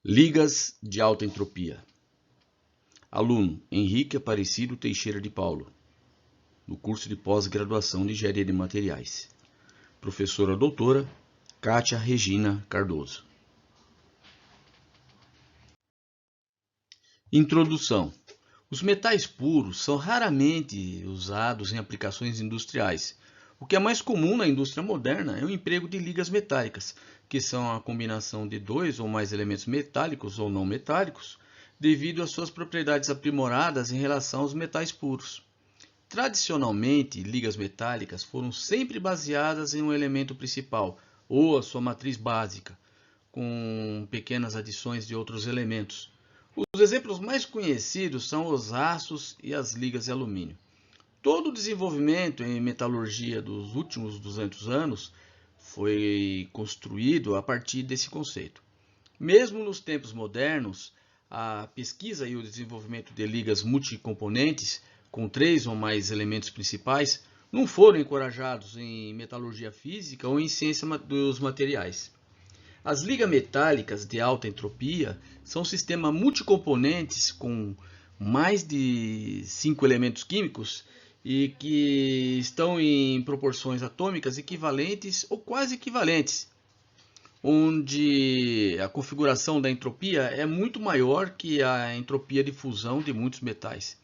Ligas de alta entropia. Aluno Henrique Aparecido Teixeira de Paulo, no curso de pós-graduação de Engenharia de Materiais. Professora doutora Kátia Regina Cardoso. Introdução. Os metais puros são raramente usados em aplicações industriais. O que é mais comum na indústria moderna é o emprego de ligas metálicas, que são a combinação de dois ou mais elementos metálicos ou não metálicos, devido às suas propriedades aprimoradas em relação aos metais puros. Tradicionalmente, ligas metálicas foram sempre baseadas em um elemento principal, ou a sua matriz básica, com pequenas adições de outros elementos. Os exemplos mais conhecidos são os aços e as ligas de alumínio. Todo o desenvolvimento em metalurgia dos últimos 200 anos foi construído a partir desse conceito. Mesmo nos tempos modernos, a pesquisa e o desenvolvimento de ligas multicomponentes, com 3 ou mais elementos principais, não foram encorajados em metalurgia física ou em ciência dos materiais. As ligas metálicas de alta entropia são sistemas multicomponentes com mais de 5 elementos químicos e que estão em proporções atômicas equivalentes ou quase equivalentes, onde a configuração da entropia é muito maior que a entropia de fusão de muitos metais.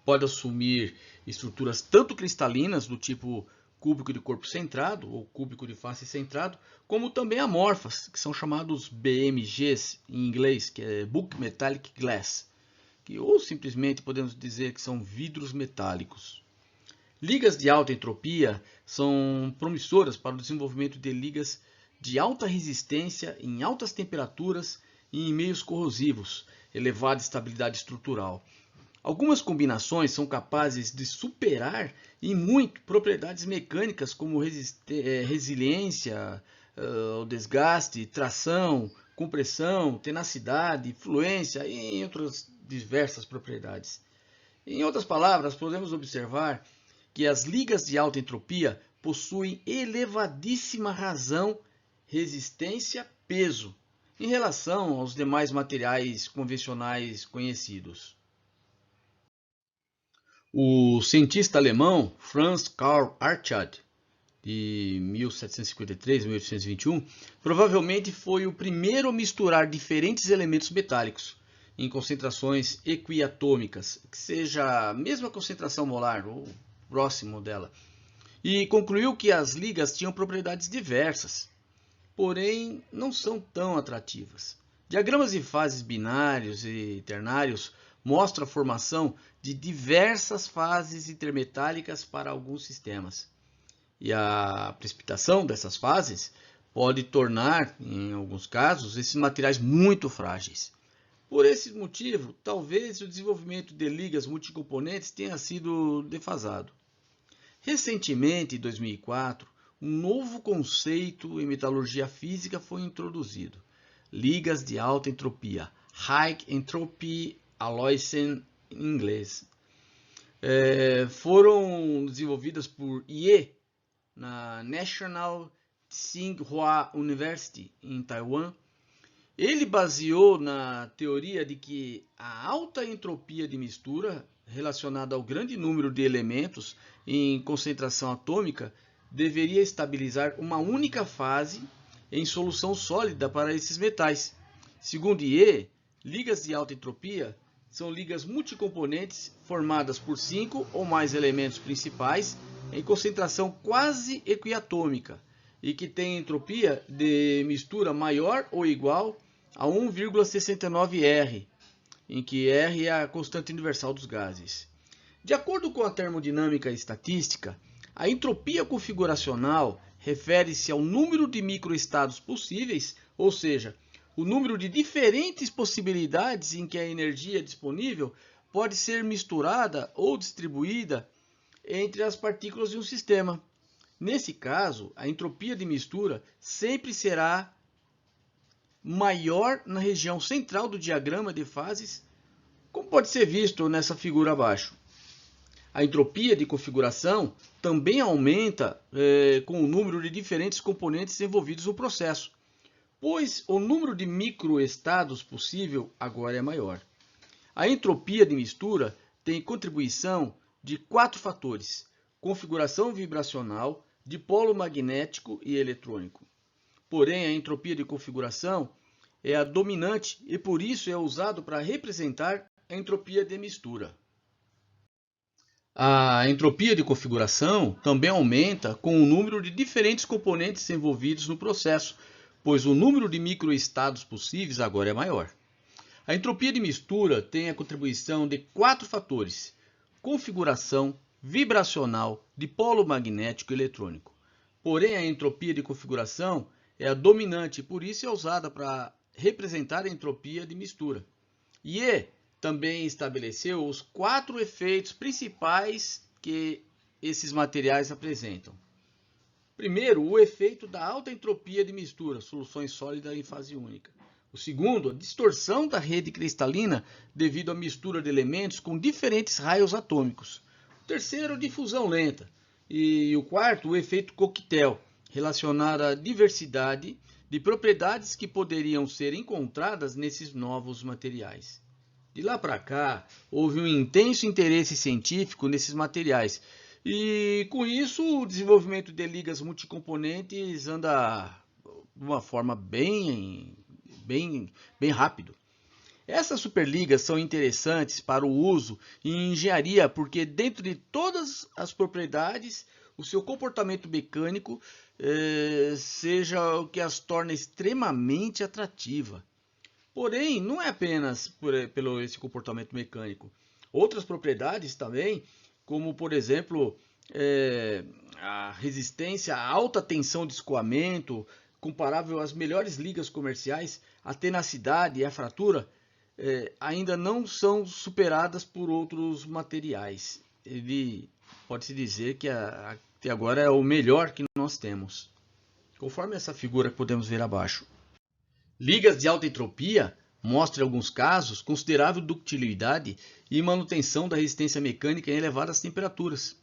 Pode assumir estruturas tanto cristalinas, do tipo cúbico de corpo centrado ou cúbico de face centrado, como também amorfas, que são chamados BMGs em inglês, que é Bulk Metallic Glass, ou simplesmente podemos dizer que são vidros metálicos. Ligas de alta entropia são promissoras para o desenvolvimento de ligas de alta resistência em altas temperaturas e em meios corrosivos, elevada estabilidade estrutural. Algumas combinações são capazes de superar em muito propriedades mecânicas como resiliência, o desgaste, tração, compressão, tenacidade, fluência e outras diversas propriedades. Em outras palavras, podemos observar que as ligas de alta entropia possuem elevadíssima razão, resistência, peso, em relação aos demais materiais convencionais conhecidos. O cientista alemão Franz Karl Archad, de 1753 a 1821, provavelmente foi o primeiro a misturar diferentes elementos metálicos em concentrações equiatômicas, que seja a mesma concentração molar ou próximo dela, e concluiu que as ligas tinham propriedades diversas, porém não são tão atrativas. Diagramas de fases binários e ternários mostram a formação de diversas fases intermetálicas para alguns sistemas. E a precipitação dessas fases pode tornar, em alguns casos, esses materiais muito frágeis. Por esse motivo, talvez o desenvolvimento de ligas multicomponentes tenha sido defasado. Recentemente, em 2004, um novo conceito em metalurgia física foi introduzido: ligas de alta entropia, High Entropy Alloys em inglês. Foram desenvolvidas por Ye na National Tsinghua University em Taiwan. Ele baseou na teoria de que a alta entropia de mistura, relacionada ao grande número de elementos em concentração atômica, deveria estabilizar uma única fase em solução sólida para esses metais. Segundo Ye, ligas de alta entropia são ligas multicomponentes formadas por 5 ou mais elementos principais em concentração quase equiatômica e que têm entropia de mistura maior ou igual a 1,69 R, em que R é a constante universal dos gases. De acordo com a termodinâmica estatística, a entropia configuracional refere-se ao número de microestados possíveis, ou seja, o número de diferentes possibilidades em que a energia disponível pode ser misturada ou distribuída entre as partículas de um sistema. Nesse caso, a entropia de mistura sempre será maior na região central do diagrama de fases, como pode ser visto nessa figura abaixo. A entropia de configuração também aumenta com o número de diferentes componentes envolvidos no processo. pois o número de microestados possível agora é maior. A entropia de mistura tem contribuição de 4 fatores: configuração vibracional, dipolo magnético e eletrônico. Porém, a entropia de configuração é a dominante e por isso é usado para representar a entropia de mistura. A entropia de configuração também aumenta com o número de diferentes componentes envolvidos no processo, pois o número de microestados possíveis agora é maior. A entropia de mistura tem a contribuição de 4 fatores: configuração, vibracional, dipolo magnético e eletrônico. Porém, a entropia de configuração é a dominante e por isso é usada para representar a entropia de mistura. E também estabeleceu os 4 efeitos principais que esses materiais apresentam. Primeiro, o efeito da alta entropia de mistura, soluções sólidas em fase única. O segundo, a distorção da rede cristalina devido à mistura de elementos com diferentes raios atômicos. O terceiro, difusão lenta. E o quarto, o efeito coquetel, relacionado à diversidade de propriedades que poderiam ser encontradas nesses novos materiais. De lá para cá, houve um intenso interesse científico nesses materiais. E com isso, o desenvolvimento de ligas multicomponentes anda de uma forma bem rápido. Essas superligas são interessantes para o uso em engenharia porque dentro de todas as propriedades, o seu comportamento mecânico seja o que as torna extremamente atrativa. Porém, não é apenas pelo esse comportamento mecânico. Outras propriedades também, como por exemplo, a resistência à alta tensão de escoamento, comparável às melhores ligas comerciais, a tenacidade e a fratura, ainda não são superadas por outros materiais. Ele pode-se dizer que até agora é o melhor que nós temos, conforme essa figura que podemos ver abaixo. Ligas de alta entropia mostram, em alguns casos, considerável ductilidade e manutenção da resistência mecânica em elevadas temperaturas,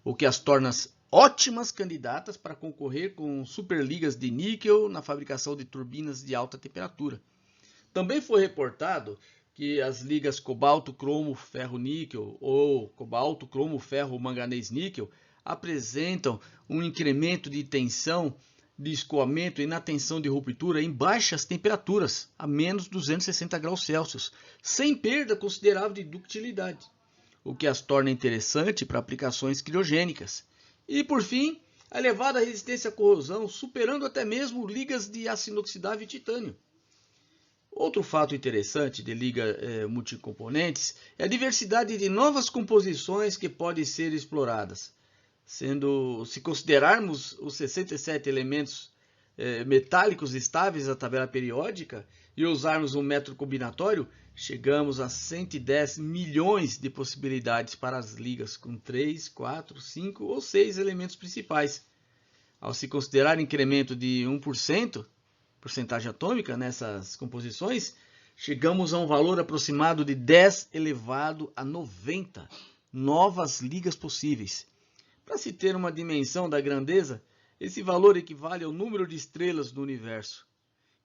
o que as torna ótimas candidatas para concorrer com superligas de níquel na fabricação de turbinas de alta temperatura. Também foi reportado que as ligas cobalto-cromo-ferro-níquel ou cobalto-cromo-ferro-manganês-níquel apresentam um incremento de tensão de escoamento e na tensão de ruptura em baixas temperaturas, a menos 260 graus Celsius, sem perda considerável de ductilidade, o que as torna interessante para aplicações criogênicas. E, por fim, a elevada resistência à corrosão, superando até mesmo ligas de aço inoxidável e titânio. Outro fato interessante de ligas multicomponentes é a diversidade de novas composições que podem ser exploradas. Se considerarmos os 67 elementos metálicos estáveis da tabela periódica e usarmos um método combinatório, chegamos a 110 milhões de possibilidades para as ligas com 3, 4, 5 ou 6 elementos principais. Ao se considerar incremento de 1%, porcentagem atômica nessas composições, chegamos a um valor aproximado de 10 elevado a 90 novas ligas possíveis. Para se ter uma dimensão da grandeza, esse valor equivale ao número de estrelas do universo.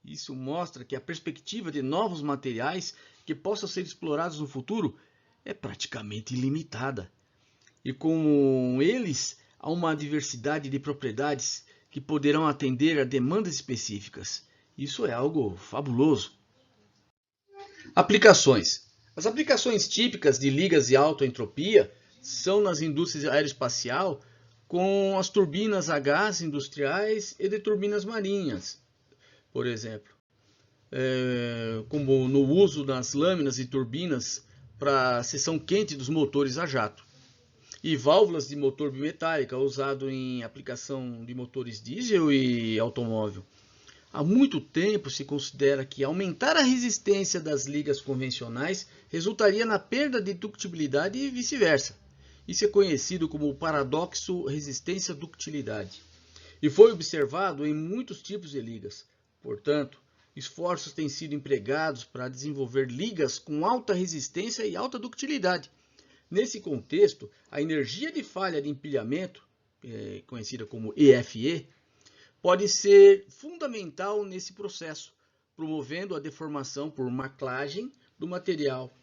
Isso mostra que a perspectiva de novos materiais que possam ser explorados no futuro é praticamente ilimitada. E com eles, há uma diversidade de propriedades que poderão atender a demandas específicas. Isso é algo fabuloso. Aplicações. As aplicações típicas de ligas de alta entropia são nas indústrias aeroespacial com as turbinas a gás industriais e de turbinas marinhas, por exemplo, como no uso das lâminas e turbinas para a seção quente dos motores a jato, e válvulas de motor bimetálica usado em aplicação de motores diesel e automóvel. Há muito tempo se considera que aumentar a resistência das ligas convencionais resultaria na perda de ductilidade e vice-versa. Isso é conhecido como o paradoxo resistência-ductilidade e foi observado em muitos tipos de ligas. Portanto, esforços têm sido empregados para desenvolver ligas com alta resistência e alta ductilidade. Nesse contexto, a energia de falha de empilhamento, conhecida como EFE, pode ser fundamental nesse processo, promovendo a deformação por maclagem do material.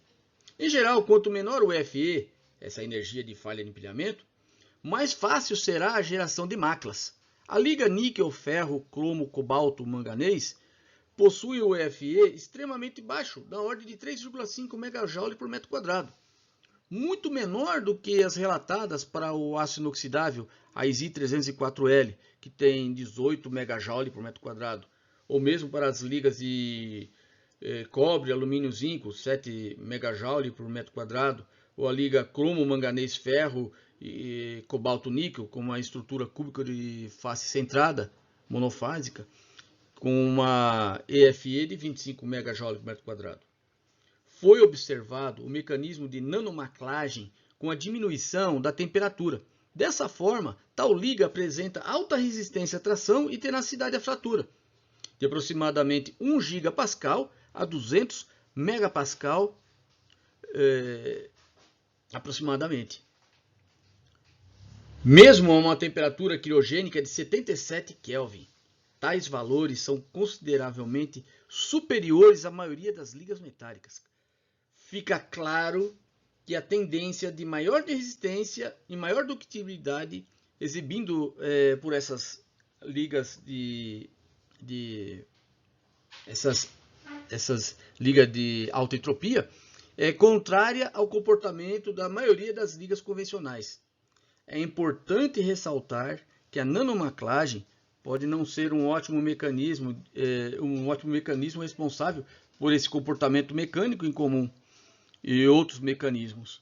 Em geral, quanto menor o FE, essa energia de falha de empilhamento, mais fácil será a geração de maclas. A liga níquel, ferro, cromo, cobalto, manganês possui o FE extremamente baixo, da ordem de 3,5 MJ por metro quadrado, muito menor do que as relatadas para o aço inoxidável, a ISI 304L, que tem 18 MJ por metro quadrado, ou mesmo para as ligas de cobre, alumínio, zinco, 7 MJ por metro quadrado, ou a liga cromo, manganês, ferro e cobalto níquel, com uma estrutura cúbica de face centrada, monofásica, com uma EFE de 25 MJ por metro quadrado. Foi observado o mecanismo de nanomaclagem com a diminuição da temperatura. Dessa forma, tal liga apresenta alta resistência à tração e tenacidade à fratura, de aproximadamente 1 GPa a 200 MPa aproximadamente. Mesmo a uma temperatura criogênica de 77 Kelvin. Tais valores são consideravelmente superiores à maioria das ligas metálicas. Fica claro que a tendência de maior resistência e maior ductilidade exibindo por essas ligas essas ligas de alta entropia é contrária ao comportamento da maioria das ligas convencionais. É importante ressaltar que a nanomaclagem pode não ser um ótimo mecanismo responsável por esse comportamento mecânico incomum e outros mecanismos,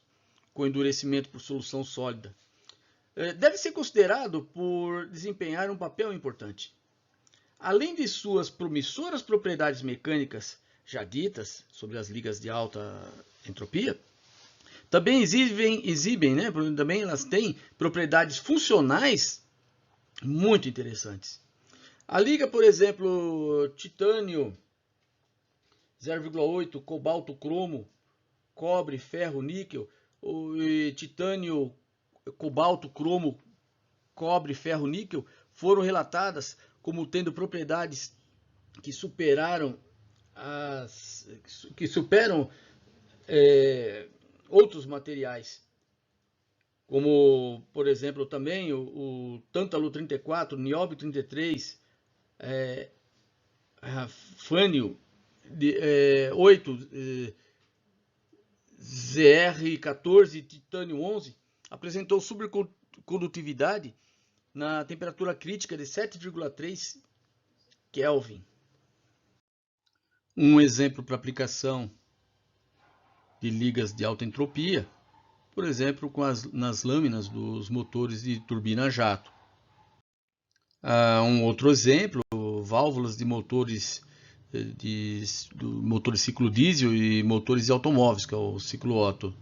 com endurecimento por solução sólida. Deve ser considerado por desempenhar um papel importante. Além de suas promissoras propriedades mecânicas já ditas sobre as ligas de alta entropia, também também elas têm propriedades funcionais muito interessantes. A liga, por exemplo, titânio 0,8, cobalto, cromo, cobre, ferro, níquel, titânio, cobalto, cromo, cobre, ferro, níquel, foram relatadas como tendo propriedades que superam outros materiais, como, por exemplo, também o tântalo 34, nióbio 33, fânio 8, ZR14, titânio 11, apresentou supercondutividade na temperatura crítica de 7,3 Kelvin. Um exemplo para aplicação de ligas de alta entropia, por exemplo, nas lâminas dos motores de turbina a jato. Um outro exemplo, válvulas de motores do motor ciclo diesel e motores de automóveis, que é o ciclo Otto.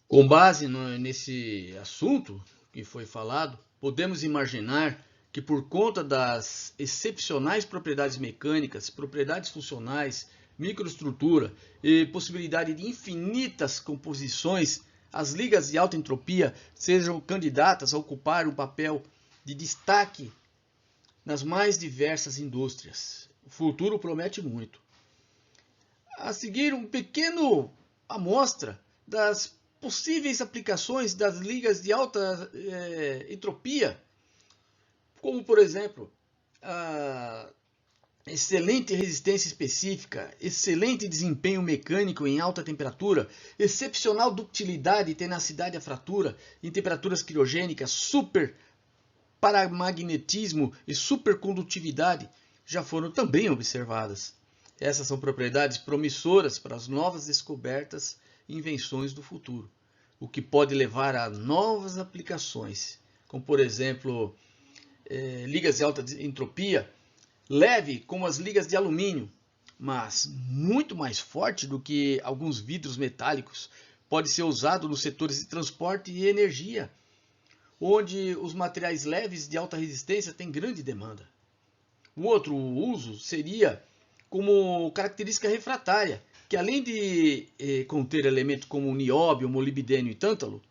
Com base nesse assunto que foi falado, podemos imaginar que por conta das excepcionais propriedades mecânicas, propriedades funcionais, microestrutura e possibilidade de infinitas composições, as ligas de alta entropia sejam candidatas a ocupar um papel de destaque nas mais diversas indústrias. O futuro promete muito. A seguir, um pequeno amostra das possíveis aplicações das ligas de alta entropia, como, por exemplo, a excelente resistência específica, excelente desempenho mecânico em alta temperatura, excepcional ductilidade e tenacidade à fratura em temperaturas criogênicas, super paramagnetismo e supercondutividade já foram também observadas. Essas são propriedades promissoras para as novas descobertas e invenções do futuro, o que pode levar a novas aplicações, como por exemplo, ligas de alta entropia, leve como as ligas de alumínio, mas muito mais forte do que alguns vidros metálicos, pode ser usado nos setores de transporte e energia, onde os materiais leves de alta resistência têm grande demanda. Um outro uso seria como característica refratária, que além de conter elementos como nióbio, molibdênio e tântalo,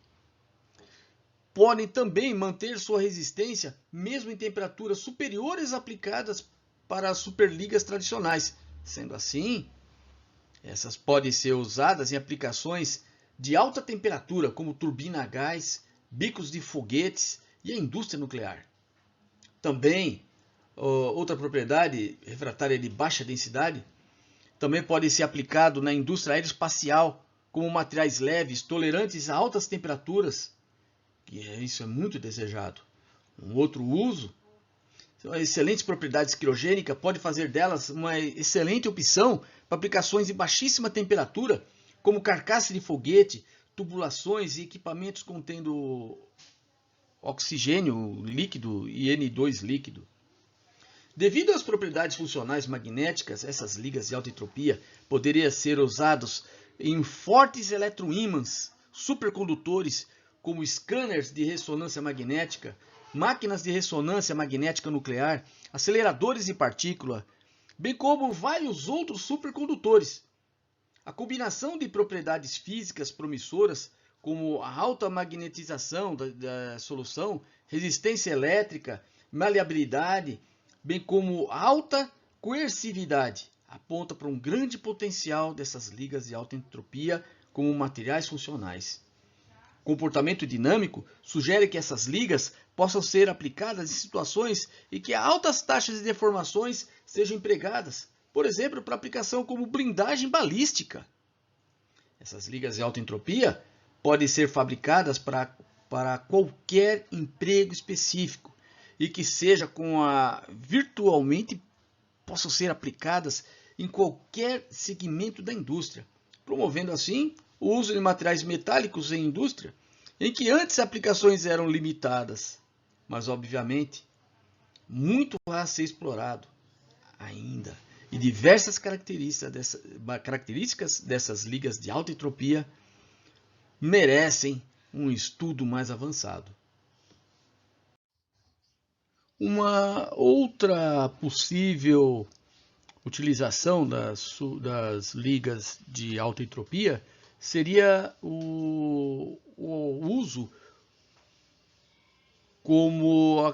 podem também manter sua resistência mesmo em temperaturas superiores aplicadas para as superligas tradicionais. Sendo assim, essas podem ser usadas em aplicações de alta temperatura, como turbina a gás, bicos de foguetes e a indústria nuclear. Também, outra propriedade refratária de baixa densidade, também pode ser aplicado na indústria aeroespacial como materiais leves, tolerantes a altas temperaturas, que isso é muito desejado. Um outro uso, excelentes propriedades criogênicas, pode fazer delas uma excelente opção para aplicações de baixíssima temperatura, como carcaça de foguete, tubulações e equipamentos contendo oxigênio líquido e N2 líquido. Devido às propriedades funcionais magnéticas, essas ligas de alta entropia poderiam ser usadas em fortes eletroímãs, supercondutores, como scanners de ressonância magnética, máquinas de ressonância magnética nuclear, aceleradores de partícula, bem como vários outros supercondutores. A combinação de propriedades físicas promissoras, como a alta magnetização da solução, resistência elétrica, maleabilidade, bem como a alta coercividade, aponta para um grande potencial dessas ligas de alta entropia como materiais funcionais. O comportamento dinâmico sugere que essas ligas possam ser aplicadas em situações em que altas taxas de deformações sejam empregadas, por exemplo, para aplicação como blindagem balística. Essas ligas de alta entropia podem ser fabricadas para qualquer emprego específico e que seja virtualmente possam ser aplicadas em qualquer segmento da indústria, promovendo assim o uso de materiais metálicos em indústria, em que antes as aplicações eram limitadas, mas obviamente muito a ser explorado ainda. E diversas características dessas ligas de alta entropia merecem um estudo mais avançado. Uma outra possível utilização das ligas de alta entropia seria o uso como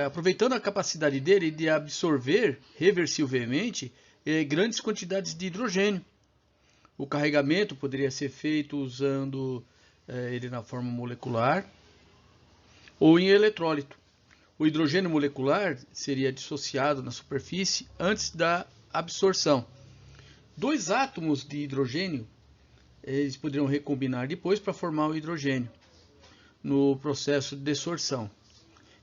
aproveitando a capacidade dele de absorver reversivelmente grandes quantidades de hidrogênio. O carregamento poderia ser feito usando ele na forma molecular ou em eletrólito. O hidrogênio molecular seria dissociado na superfície antes da absorção. Dois átomos de hidrogênio eles poderiam recombinar depois para formar o hidrogênio no processo de desorção,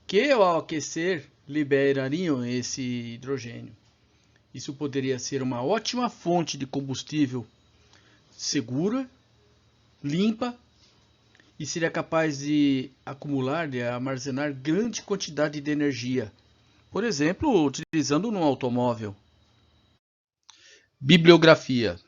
que ao aquecer liberariam esse hidrogênio. Isso poderia ser uma ótima fonte de combustível segura, limpa e seria capaz de armazenar grande quantidade de energia, por exemplo, utilizando num automóvel. Bibliografia.